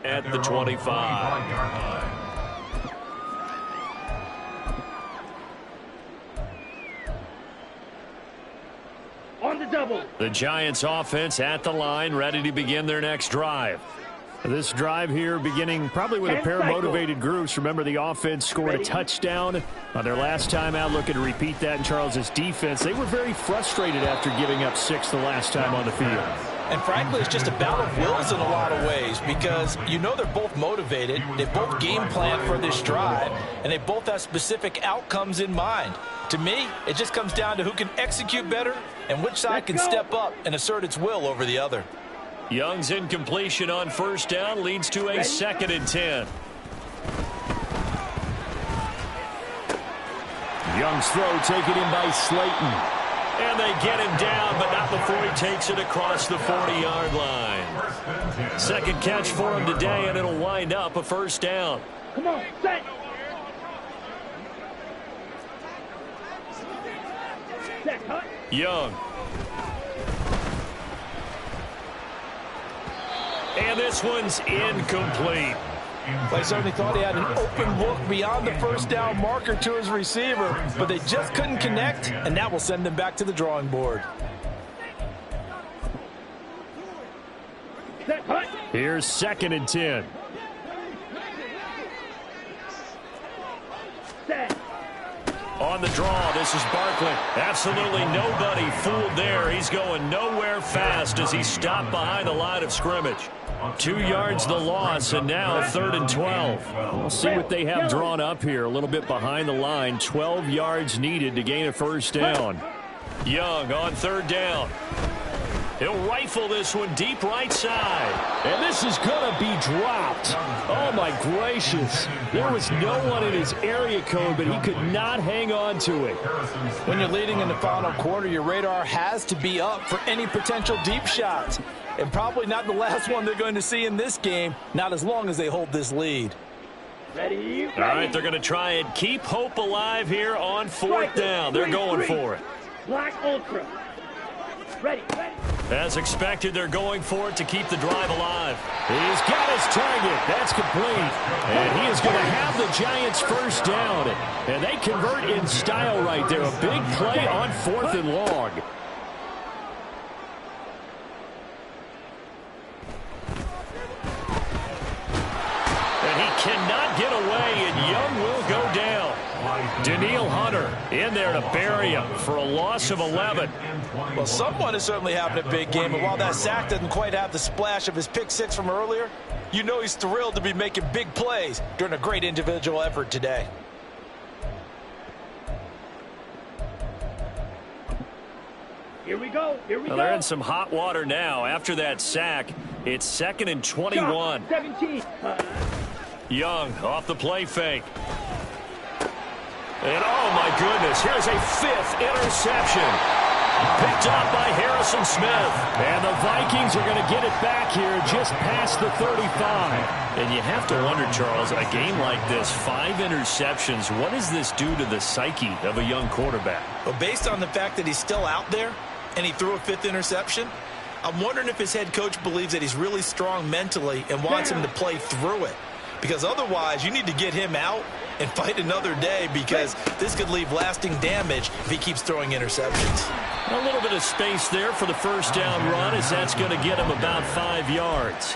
At the 25. On the double. The Giants offense at the line, ready to begin their next drive. This drive here beginning probably with a pair of motivated groups. Remember, the offense scored a touchdown on their last time out, looking to repeat that in Charles's defense. They were very frustrated after giving up 6 the last time on the field. And frankly, it's just a battle of wills in a lot of ways because you know they're both motivated, they both game plan for this drive, and they both have specific outcomes in mind. To me, it just comes down to who can execute better and which side can step up and assert its will over the other. Young's incompletion on first down leads to a 2nd and 10. Young's throw taken in by Slayton. And they get him down, but not before he takes it across the 40-yard line. Second catch for him today, and it'll wind up a first down. Come on, set. Young. And this one's incomplete. They certainly thought he had an open look beyond the first down marker to his receiver, but they just couldn't connect, and that will send them back to the drawing board. Here's 2nd and 10. On the draw, this is Barkley. Absolutely nobody fooled there. He's going nowhere fast as he's stopped behind the line of scrimmage. 2 yards the loss, and now 3rd and 12. We'll see what they have drawn up here. A little bit behind the line. 12 yards needed to gain a first down. Young on 3rd down. He'll rifle this one deep right side. And this is going to be dropped. Oh, my gracious. There was no one in his area code, but he could not hang on to it. When you're leading in the final quarter, your radar has to be up for any potential deep shots. And probably not the last one they're going to see in this game, not as long as they hold this lead. Ready. All right, they're going to try and keep hope alive here on 4th down. They're going for it. Black Ultra. Ready. As expected, they're going for it to keep the drive alive. He's got his target. That's complete. And he is going to have the Giants first down. And they convert in style right there. A big play on 4th and long. And he cannot get away, and Young will go down. Daniil Hunter in there to bury him for a loss of 11. Well, someone is certainly having a big game, and while that sack doesn't quite have the splash of his pick 6 from earlier, you know he's thrilled to be making big plays during a great individual effort today. Here we go. Well, they're in some hot water now. After that sack, it's 2nd and 21. 17. Young off the play fake. And oh my goodness, here's a 5th interception. Picked up by Harrison Smith. And the Vikings are going to get it back here just past the 35. And you have to wonder, Charles, a game like this, 5 interceptions, what does this do to the psyche of a young quarterback? Well, based on the fact that he's still out there and he threw a 5th interception, I'm wondering if his head coach believes that he's really strong mentally and wants him to play through it. Because otherwise, you need to get him out and fight another day, because this could leave lasting damage if he keeps throwing interceptions. A little bit of space there for the first down run, as that's going to get him about 5 yards.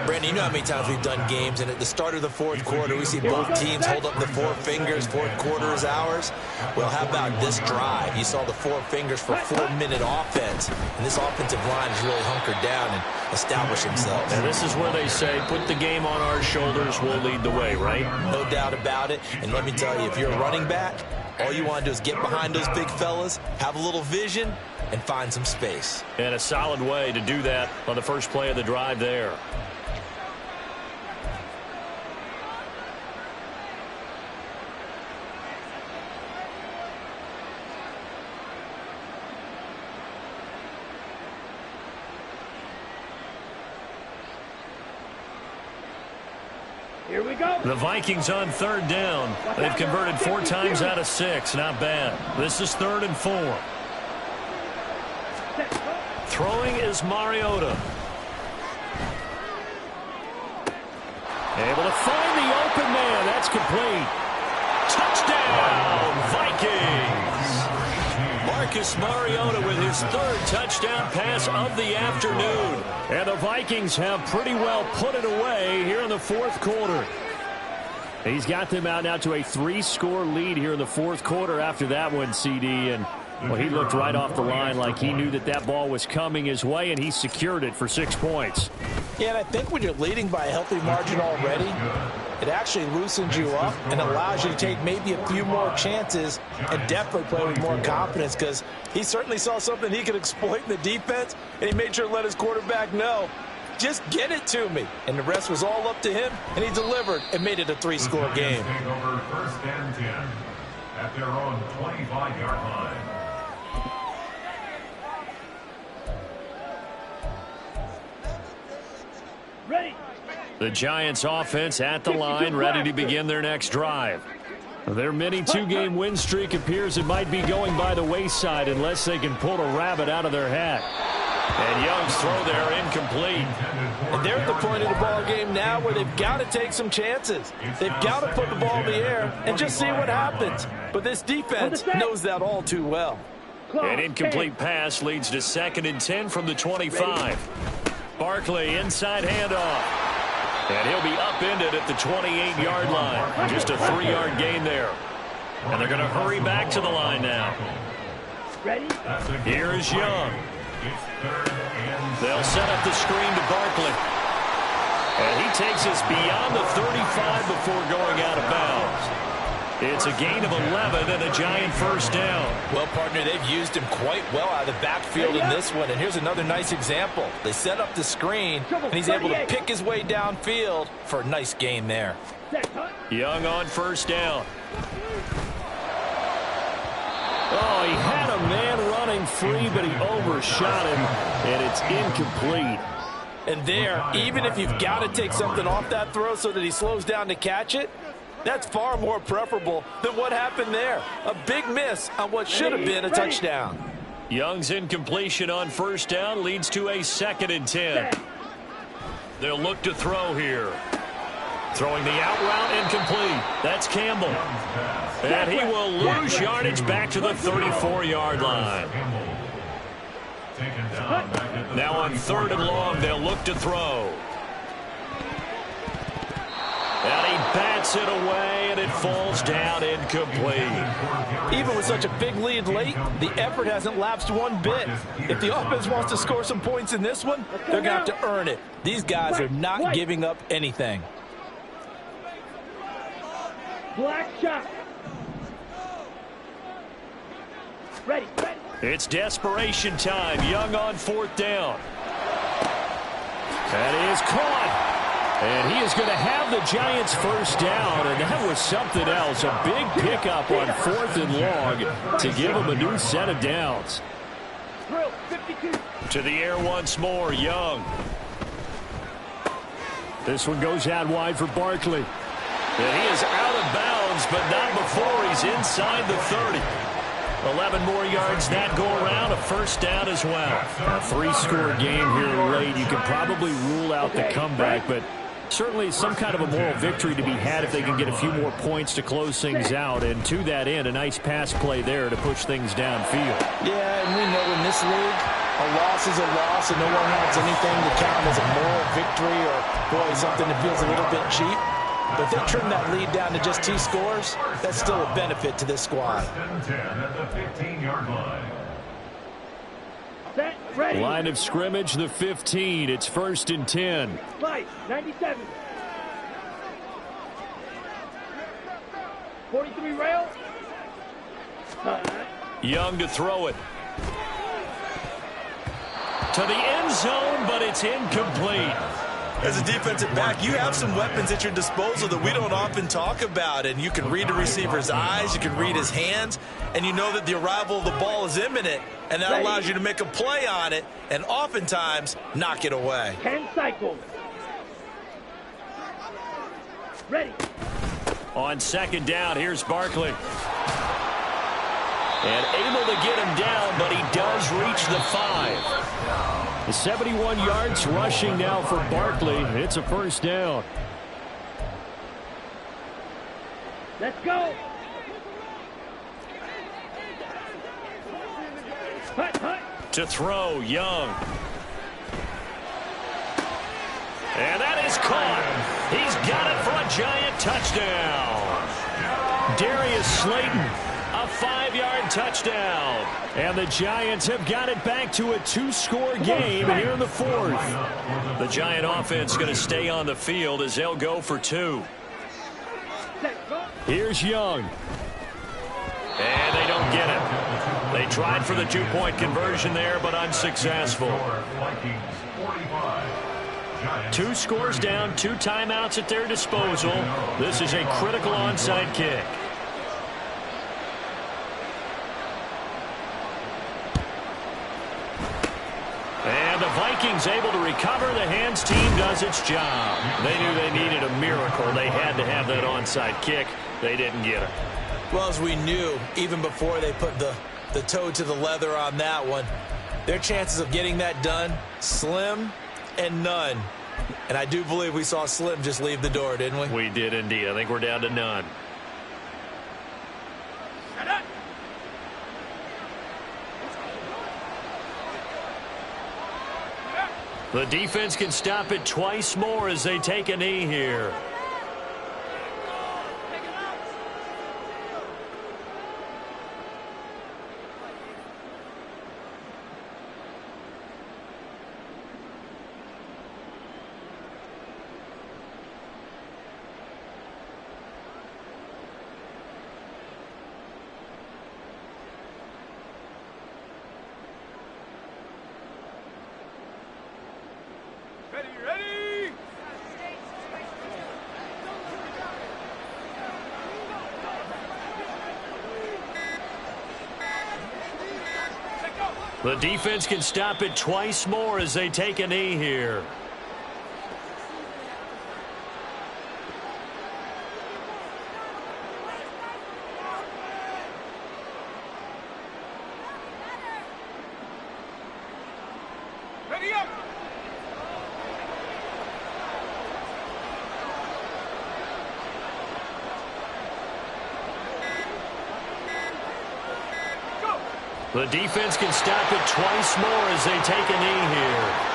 Brandon, you know how many times we've done games, and at the start of the 4th quarter, we see both teams hold up the 4 fingers, 4th quarter is ours. Well, how about this drive? You saw the 4 fingers for 4-minute offense, and this offensive line has really hunkered down and established themselves. And this is where they say, put the game on our shoulders, we'll lead the way, right? No doubt about it. And let me tell you, if you're a running back, all you want to do is get behind those big fellas, have a little vision, and find some space. And a solid way to do that on the first play of the drive there. Here we go. The Vikings on 3rd down. They've converted 4 times out of 6. Not bad. This is 3rd and 4. Throwing is Mariota. Able to find the open man. That's complete. Touchdown, Vikings. Mark Marcus Mariota with his third touchdown pass of the afternoon. And the Vikings have pretty well put it away here in the fourth quarter. He's got them out now to a 3-score lead here in the fourth quarter after that one, CD. And well, he looked right off the line like he knew that ball was coming his way, and he secured it for 6 points. Yeah, and I think when you're leading by a healthy margin already, it actually loosens you up and allows you to take maybe a few more chances and definitely play with more confidence, because he certainly saw something he could exploit in the defense, and he made sure to let his quarterback know, just get it to me. And the rest was all up to him, and he delivered and made it a 3-score game. Take over first and 10 at their own 25-yard line. Ready. The Giants offense at the line, ready to begin their next drive. Their mini 2-game win streak appears it might be going by the wayside unless they can pull a rabbit out of their hat. And Young's throw there incomplete. And they're at the point of the ball game now where they've got to take some chances. They've got to put the ball in the air and just see what happens. But this defense knows that all too well. An incomplete pass leads to 2nd and 10 from the 25. Barkley inside handoff. And he'll be upended at the 28-yard line. Just a 3-yard gain there. And they're going to hurry back to the line now. Here's Young. They'll set up the screen to Barkley. And he takes us beyond the 35 before going out of bounds. It's a gain of 11 and a Giant first down. Well, partner, they've used him quite well out of the backfield in this one. And here's another nice example. They set up the screen, and he's able to pick his way downfield for a nice gain there. Young on first down. Oh, he had a man running free, but he overshot him, and it's incomplete. And there, even if you've got to take something off that throw so that he slows down to catch it, that's far more preferable than what happened there. A big miss on what should have been a touchdown. Young's incompletion on first down leads to a 2nd and 10. They'll look to throw here. Throwing the out route incomplete. That's Campbell. And he will lose yardage back to the 34-yard line. Now on 3rd and long, they'll look to throw. And he bats it away, and it falls down incomplete. Even with such a big lead late, the effort hasn't lapsed one bit. If the offense wants to score some points in this one, they're going to have to earn it. These guys are not giving up anything. Black shot. Ready. It's desperation time. Young on 4th down. That is caught. And he is going to have the Giants first down, and that was something else. A big pickup on 4th and long to give him a new set of downs. To the air once more, Young. This one goes out wide for Barkley. And he is out of bounds, but not before he's inside the 30. 11 more yards that go around, a first down as well. A 3-score game here late. You can probably rule out the comeback, but certainly some kind of a moral victory to be had if they can get a few more points to close things out. And to that end, a nice pass play there to push things downfield. Yeah, and we know in this league, a loss is a loss, and no one wants anything to count as a moral victory or, boy, something that feels a little bit cheap. But if they trim that lead down to just 2 scores, that's still a benefit to this squad. First and 10 at the 15-yard line. Set, ready. Line of scrimmage, the 15. It's 1st and 10. Light, 97. 43 rail. Young to throw it. To the end zone, but it's incomplete. As a defensive back, you have some weapons at your disposal that we don't often talk about. And you can read the receiver's eyes, you can read his hands, and you know that the arrival of the ball is imminent. And that allows you to make a play on it and oftentimes knock it away. 10 cycles. Ready. On 2nd down, here's Barkley. And able to get him down, but he does reach the 5. 71 yards rushing now for Barkley. It's a first down. Let's go. To throw, Young. And that is caught. He's got it for a Giant touchdown. Darius Slayton, a 5-yard touchdown. And the Giants have got it back to a 2-score game here in the 4th. The Giant offense is going to stay on the field as they'll go for 2. Here's Young. And they don't get it. They tried for the 2-point conversion there, but unsuccessful. 2 scores down, 2 timeouts at their disposal. This is a critical onside kick. And the Vikings able to recover. The hands team does its job. They knew they needed a miracle. They had to have that onside kick. They didn't get it. Well, as we knew, even before they put the toe to the leather on that one, their chances of getting that done, slim and none. And I do believe we saw Slim just leave the door, didn't we? We did indeed. I think we're down to none. The defense can stop it twice more as they take a knee here. The defense can stop it twice more as they take a knee here. Ready up! The defense can stop it twice more as they take a knee here.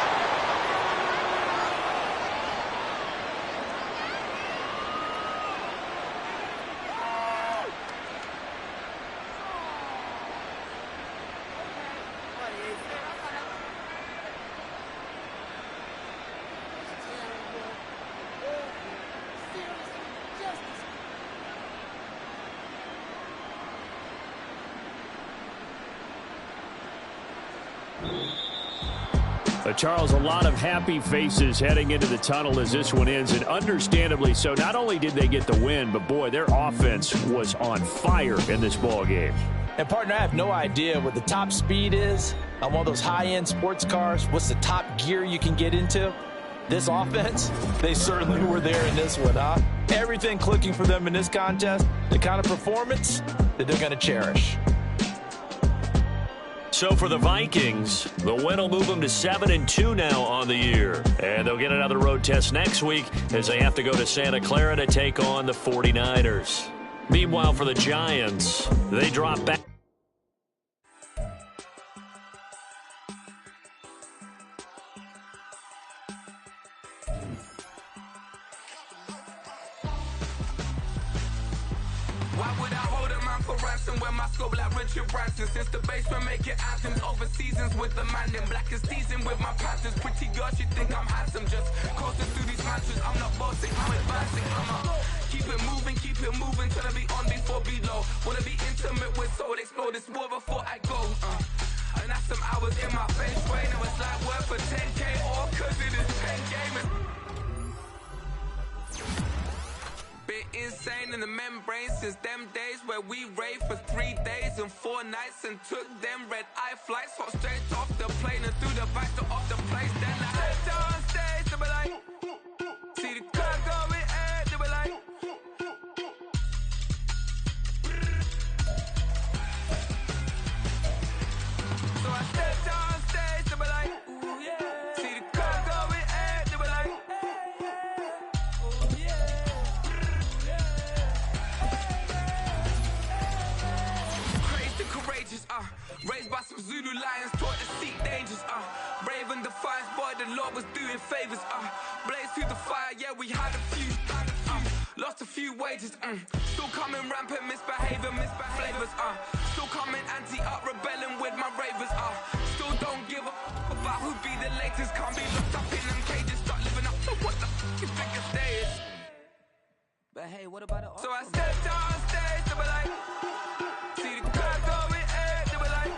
Charles, a lot of happy faces heading into the tunnel as this one ends, and understandably so. Not only did they get the win, but boy, their offense was on fire in this ball game. And partner, I have no idea what the top speed is on one of those high-end sports cars. What's the top gear you can get into? This offense, they certainly were there in this one, huh? Everything clicking for them in this contest, the kind of performance that they're going to cherish. So for the Vikings, the win will move them to 7-2 now on the year. And they'll get another road test next week as they have to go to Santa Clara to take on the 49ers. Meanwhile, for the Giants, they drop back. When my scope like Richard Branson, since the basement making anthems over seasons with the man in black is teasing with my patterns. Pretty girl, she think I'm handsome, just coasting through these matches. I'm not bossing, I'm advancing. Keep it moving till I be on before below. Wanna be intimate with soul, explore this war before I go. And that's some hours in my face brain. It was like work for 10K or cause it is 10 gaming. Been insane in the membrane since them days where we raved for 3 days and 4 nights and took them red-eye flights, hot straight off the plane and through the back door of the place. Then I stepped on stage, they were like, see the crowd going air, they were like, so I stepped on stage, they were like, ooh yeah, see the crowd going air, they were like, oh yeah. Courageous, raised by some Zulu light. the Lord was doing favors. Blaze through the fire, yeah, we had a few. Lost a few wages, still coming rampant, misbehaving, flavors, still coming anti-up, rebelling with my ravers, still don't give a about who be the latest, can't be locked up in them cages, start living up to what the you think your day is. But hey, what about the So I stepped on stage, they were like, see the crowd going air, they were like,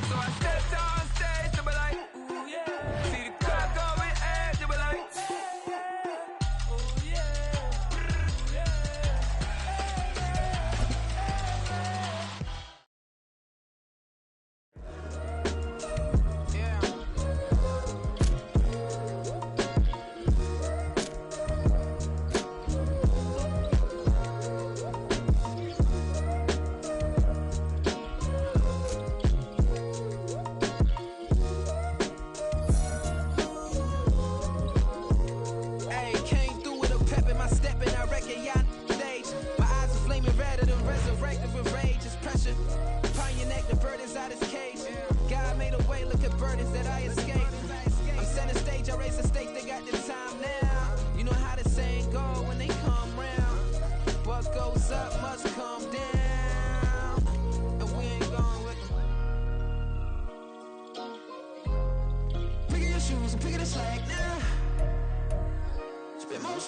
so I stepped on stage, they were like, ooh yeah, see the crowd going air, they were like, ooh yeah,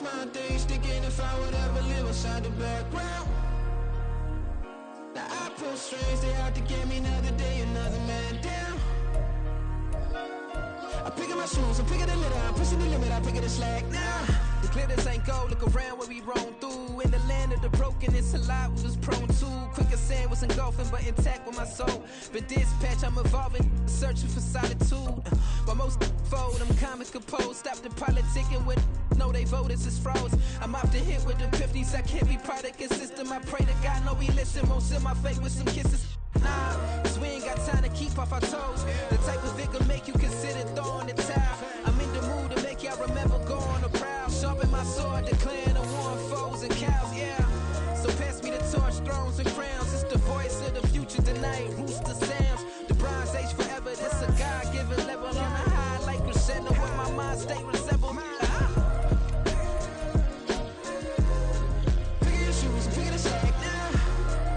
my days thinking if I would ever live inside the background. Now I pull strings, they out to get me another day, another man down. I'm picking my shoes, I'm picking the litter, I'm pushing the limit, I'm picking the slack now. The glitters ain't gold, look around where we roam through. In the land of the broken, it's a lot we was prone to. Quicker sand was engulfing, but intact with my soul. Been dispatched, I'm evolving, searching for solitude. While most fold, I'm comic composed. Stop the politicking with no, they voters is froze. I'm often hit with the 50s, I can't be product of system. I pray to God, no, we listen, won't send my fate with some kisses. Nah, cause we ain't got time to keep off our toes. The type of it can make you consider throwing the towel.